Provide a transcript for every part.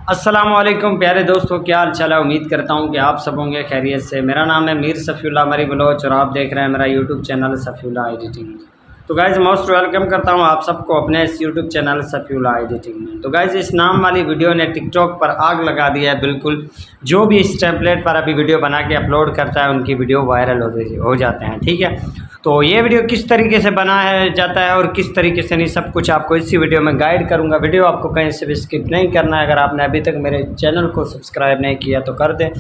अस्सलामुअलैकुम प्यारे दोस्तों, क्या हाल चाल है। उम्मीद करता हूँ कि आप सब होंगे खैरियत से। मेरा नाम है मीर सफ़ीउल्लाह मरी बलोच और आप देख रहे हैं मेरा यूट्यूब चैनल सफ़ीउल्लाह एडिटिंग। तो गाइज़ मोस्ट वेलकम करता हूँ आप सबको अपने इस यूट्यूब चैनल सफ़ीउल्लाह एडिटिंग में। तो गाइज़ इस नाम वाली वीडियो ने टिकटॉक पर आग लगा दिया है। बिल्कुल जो भी इस टेम्पलेट पर अभी वीडियो बना के अपलोड करता है उनकी वीडियो वायरल हो जाते हैं। ठीक है, तो ये वीडियो किस तरीके से बनाया जाता है और किस तरीके से नहीं, सब कुछ आपको इसी वीडियो में गाइड करूंगा। वीडियो आपको कहीं से भी स्किप नहीं करना है। अगर आपने अभी तक मेरे चैनल को सब्सक्राइब नहीं किया तो कर दें।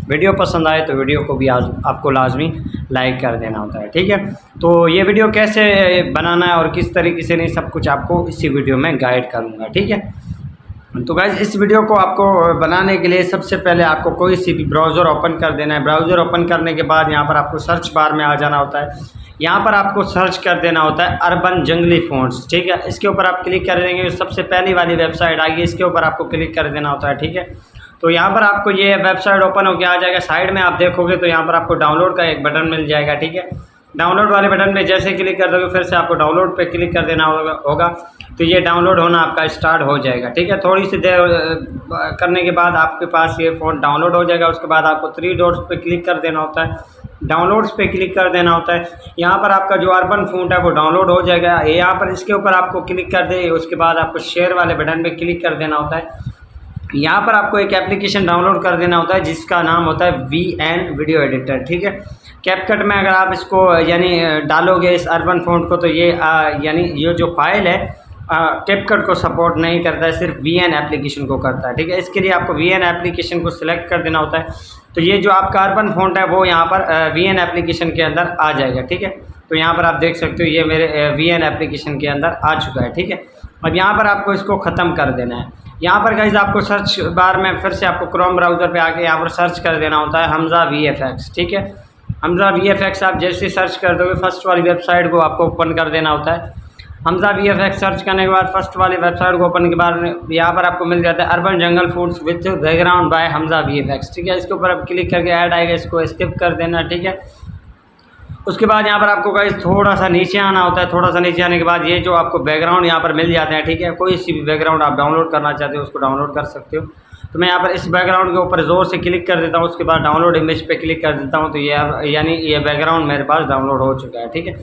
वीडियो पसंद आए तो वीडियो को भी आपको लाजमी लाइक कर देना होता है। ठीक है, तो ये वीडियो कैसे बनाना है और किस तरीके से नहीं, सब कुछ आपको इसी वीडियो में गाइड करूँगा। ठीक है, तो गाइज़ इस वीडियो को आपको बनाने के लिए सबसे पहले आपको कोई सी भी ब्राउज़र ओपन कर देना है। ब्राउज़र ओपन करने के बाद यहाँ पर आपको सर्च बार में आ जाना होता है। यहाँ पर आपको सर्च कर देना होता है अर्बन जंगली फ़ॉन्ट्स। ठीक है, इसके ऊपर आप क्लिक कर देंगे, सबसे पहली वाली वेबसाइट आएगी, इसके ऊपर आपको क्लिक कर देना होता है। ठीक है, तो यहाँ पर आपको ये वेबसाइट ओपन होकर आ जाएगा। साइड में आप देखोगे तो यहाँ पर आपको डाउनलोड का एक बटन मिल जाएगा। ठीक है, डाउनलोड वाले बटन पे जैसे क्लिक कर दोगे फिर से आपको डाउनलोड पे क्लिक कर देना होगा तो ये डाउनलोड होना आपका स्टार्ट हो जाएगा। ठीक है, थोड़ी सी देर करने के बाद आपके पास ये फ़ोन डाउनलोड हो जाएगा। उसके बाद आपको 3 डॉट्स पे क्लिक कर देना होता है, डाउनलोड्स पे क्लिक कर देना होता है। यहाँ पर आपका जो अर्बन फ़ॉन्ट है वो डाउनलोड हो जाएगा। यहाँ पर इसके ऊपर आपको क्लिक कर दे, उसके बाद आपको शेयर वाले बटन पे क्लिक कर देना होता है। यहाँ पर आपको एक एप्लीकेशन डाउनलोड कर देना होता है जिसका नाम होता है VN वीडियो एडिटर। ठीक है, कैपकट में अगर आप इसको यानी डालोगे इस अर्बन फ़ॉन्ट को तो ये यानी ये जो फाइल है कैपकट को सपोर्ट नहीं करता है, सिर्फ VN एप्लीकेशन को करता है। ठीक है, इसके लिए आपको VN एप्लीकेशन को सिलेक्ट कर देना होता है। तो ये जो आपका अर्बन फ़ॉन्ट है वो यहाँ पर VN एप्लीकेशन के अंदर आ जाएगा। ठीक है, तो यहाँ पर आप देख सकते हो ये मेरे VN एप्लीकेशन के अंदर आ चुका है। ठीक है, अब यहाँ पर आपको इसको ख़त्म कर देना है। यहाँ पर गाइज आपको सर्च बार में फिर से आपको क्रोम ब्राउज़र पे आके यहाँ पर सर्च कर देना होता है हमज़ा VFX। ठीक है, हमज़ा VFX आप जैसे सर्च कर दोगे फर्स्ट वाली वेबसाइट को आपको ओपन कर देना होता है। हमज़ा VFX सर्च करने के बाद फर्स्ट वाली वेबसाइट को ओपन के बाद यहाँ पर आपको मिल जाता है urban jungle foods with background by Hamza VFX। ठीक है, इसके ऊपर आप क्लिक करके ऐड आएगा, इसको स्किप कर देना। ठीक है, उसके बाद यहाँ पर आपको गाइस थोड़ा सा नीचे आना होता है। थोड़ा सा नीचे आने के बाद ये जो आपको बैकग्राउंड यहाँ पर मिल जाते हैं। ठीक है, कोई सी भी बैकग्राउंड आप डाउनलोड करना चाहते हो उसको डाउनलोड कर सकते हो। तो मैं यहाँ पर इस बैकग्राउंड के ऊपर ज़ोर से क्लिक कर देता हूँ, उसके बाद डाउनलोड इमेज पे क्लिक कर देता हूँ। तो ये यानी ये बैकग्राउंड मेरे पास डाउनलोड हो चुका है। ठीक है,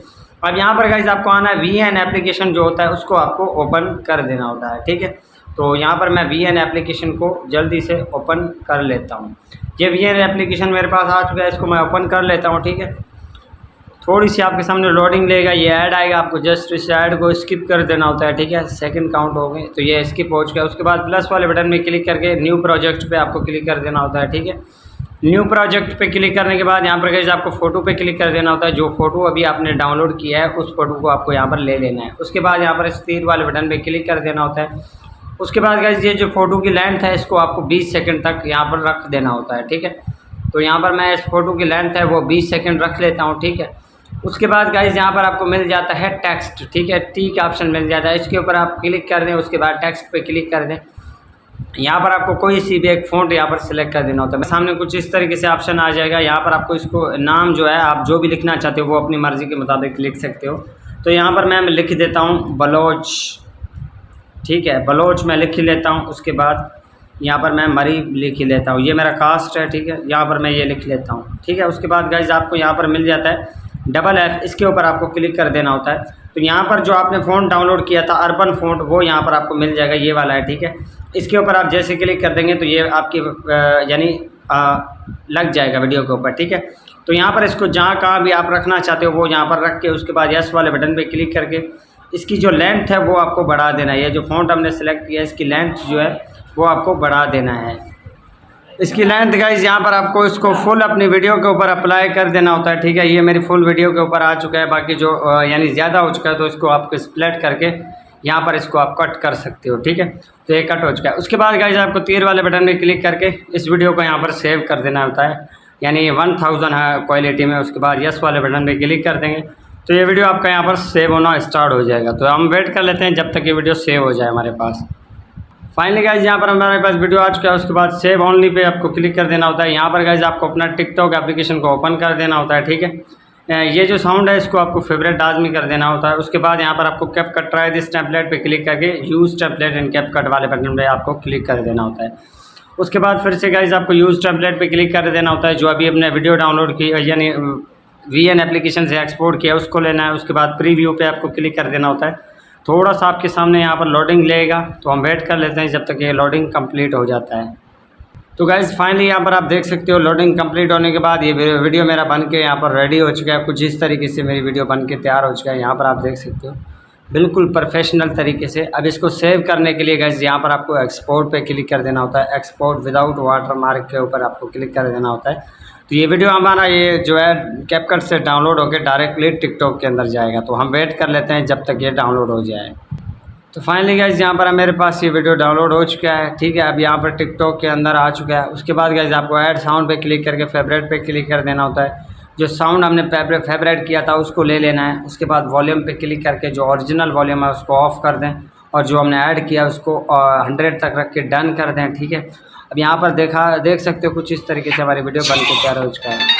अब यहाँ पर गाइस आपको आना है VN एप्लीकेशन जो होता है उसको आपको ओपन कर देना होता है। ठीक है, तो यहाँ पर मैं VN एप्लीकेशन को जल्दी से ओपन कर लेता हूँ। ये VN एप्लीकेशन मेरे पास आ चुका है, इसको मैं ओपन कर लेता हूँ। ठीक है, थोड़ी सी आपके सामने लोडिंग लेगा, ये ऐड आएगा, आपको जस्ट इस ऐड को स्किप कर देना होता है। ठीक है, सेकंड काउंट हो गए तो ये स्किप हो चुका है। उसके बाद प्लस वाले बटन में क्लिक करके न्यू प्रोजेक्ट पे आपको क्लिक कर देना होता है। ठीक है, न्यू प्रोजेक्ट पे क्लिक करने के बाद यहाँ पर गाइस आपको फ़ोटो पे क्लिक कर देना होता है। जो फ़ोटो अभी आपने डाउनलोड किया है उस फोटो को आपको यहाँ पर ले लेना है। उसके बाद यहाँ पर इस तीर वाले बटन पर क्लिक कर देना होता है। उसके बाद गाइस ये जो फ़ोटो की लेंथ है इसको आपको 20 सेकेंड तक यहाँ पर रख देना होता है। ठीक है, तो यहाँ पर मैं इस फ़ोटो की लेंथ है वो 20 सेकेंड रख लेता हूँ। ठीक है, उसके बाद गाइज यहाँ पर आपको मिल जाता है टेक्स्ट। ठीक है, टी का ऑप्शन मिल जाता है, इसके ऊपर आप क्लिक कर दें। उसके बाद टेक्स्ट पे क्लिक कर दें। यहाँ पर आपको कोई सी भी एक फ़ॉन्ट यहाँ पर सिलेक्ट कर देना होता है। सामने कुछ इस तरीके से ऑप्शन आ जाएगा। यहाँ पर आपको इसको नाम जो है आप जो भी लिखना चाहते हो वो अपनी मर्ज़ी के मुताबिक लिख सकते हो। तो यहाँ पर मैं लिख देता हूँ बलोच। ठीक है, बलोच मैं लिख ही लेता हूँ। उसके बाद यहाँ पर मैं मरी लिख ही लेता हूँ, ये मेरा कास्ट है। ठीक है, यहाँ पर मैं ये लिख लेता हूँ। ठीक है, उसके बाद गाइज आपको यहाँ पर मिल जाता है FF, इसके ऊपर आपको क्लिक कर देना होता है। तो यहाँ पर जो आपने फ़ॉन्ट डाउनलोड किया था अर्बन फ़ॉन्ट वो यहाँ पर आपको मिल जाएगा, ये वाला है। ठीक है, इसके ऊपर आप जैसे क्लिक कर देंगे तो ये आपकी यानी लग जाएगा वीडियो के ऊपर। ठीक है, तो यहाँ पर इसको जहाँ कहाँ भी आप रखना चाहते हो वो यहाँ पर रख के उसके बाद यस वाले बटन पे क्लिक करके इसकी जो लेंथ है वो आपको बढ़ा देना है। ये जो फ़ॉन्ट हमने सेलेक्ट किया इसकी लेंथ जो है वो आपको बढ़ा देना है। इसकी लेंथ गाइज यहाँ पर आपको इसको फुल अपनी वीडियो के ऊपर अप्लाई कर देना होता है। ठीक है, ये मेरी फुल वीडियो के ऊपर आ चुका है। बाकी जो यानी ज़्यादा हो चुका है तो इसको आपको स्प्लिट करके यहाँ पर इसको आप कट कर सकते हो। ठीक है, तो ये कट हो चुका है। उसके बाद गाइज आपको तीर वाले बटन में क्लिक करके इस वीडियो को यहाँ पर सेव कर देना होता है, यानी 1000 है क्वालिटी में। उसके बाद यस वाले बटन पर क्लिक कर देंगे तो ये वीडियो आपका यहाँ पर सेव होना स्टार्ट हो जाएगा। तो हम वेट कर लेते हैं जब तक ये वीडियो सेव हो जाए हमारे पास। फाइनली गाइज यहाँ पर हमारे पास वीडियो आ चुका है। उसके बाद सेव ओनली पे आपको क्लिक कर देना होता है। यहाँ पर गाइज आपको अपना टिकटॉक एप्लीकेशन को ओपन कर देना होता है। ठीक है, ये जो साउंड है इसको आपको फेवरेट लाजमी कर देना होता है। उसके बाद यहाँ पर आपको कैपकट ट्राई दिस टेम्पलेट पे क्लिक करके यूज़ टेम्पलेट इन कैपकट वाले बटन पे आपको क्लिक कर देना होता है। उसके बाद फिर से गाइस आपको यूज़ टेम्पलेट पे क्लिक कर देना होता है। जो अभी अपने वीडियो डाउनलोड की यानी VN एप्लीकेशन से एक्सपोर्ट किया उसको लेना है। उसके बाद प्रीव्यू पे आपको क्लिक कर देना होता है। थोड़ा सा आपके सामने यहाँ पर लोडिंग लेगा, तो हम वेट कर लेते हैं जब तक ये लोडिंग कंप्लीट हो जाता है। तो गाइज़ फाइनली यहाँ पर आप देख सकते हो लोडिंग कंप्लीट होने के बाद ये वीडियो मेरा बन के यहाँ पर रेडी हो चुका है। कुछ इस तरीके से मेरी वीडियो बन के तैयार हो चुका है। यहाँ पर आप देख सकते हो बिल्कुल प्रोफेशनल तरीके से। अब इसको सेव करने के लिए गाइज़ यहाँ पर आपको एक्सपोर्ट पे क्लिक कर देना होता है। एक्सपोर्ट विदाउट वाटर मार्क के ऊपर आपको क्लिक कर देना होता है। तो ये वीडियो हमारा ये जो है कैपकट से डाउनलोड होकर डायरेक्टली टिकटॉक के अंदर जाएगा। तो हम वेट कर लेते हैं जब तक ये डाउनलोड हो जाए। तो फाइनली गाइज़ यहाँ पर मेरे पास ये वीडियो डाउनलोड हो चुका है, ठीक है। अब यहाँ पर टिकटॉक के अंदर आ चुका है। उसके बाद गाइज़ आपको ऐड साउंड पे क्लिक करके फेवरेट पे क्लिक कर देना होता है। जो साउंड हमने फेवरेट किया था उसको ले लेना है। उसके बाद वॉल्यूम पे क्लिक करके जो ओरिजिनल वॉल्यूम है उसको ऑफ़ कर दें और जो हमने ऐड किया उसको 100 तक रख के डन कर दें, ठीक है। अब यहाँ पर देख सकते हो कुछ इस तरीके से हमारी वीडियो बन के तैयार हो चुका है।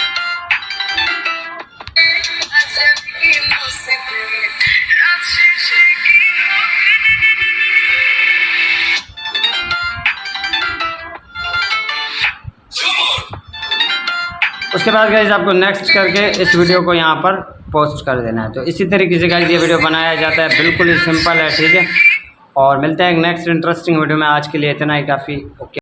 उसके बाद गाइज़ आपको नेक्स्ट करके इस वीडियो को यहाँ पर पोस्ट कर देना है। तो इसी तरीके से गाइज़ ये वीडियो बनाया जाता है, बिल्कुल ही सिंपल है, ठीक है। और मिलते हैं एक नेक्स्ट इंटरेस्टिंग वीडियो में। आज के लिए इतना ही काफ़ी। ओके।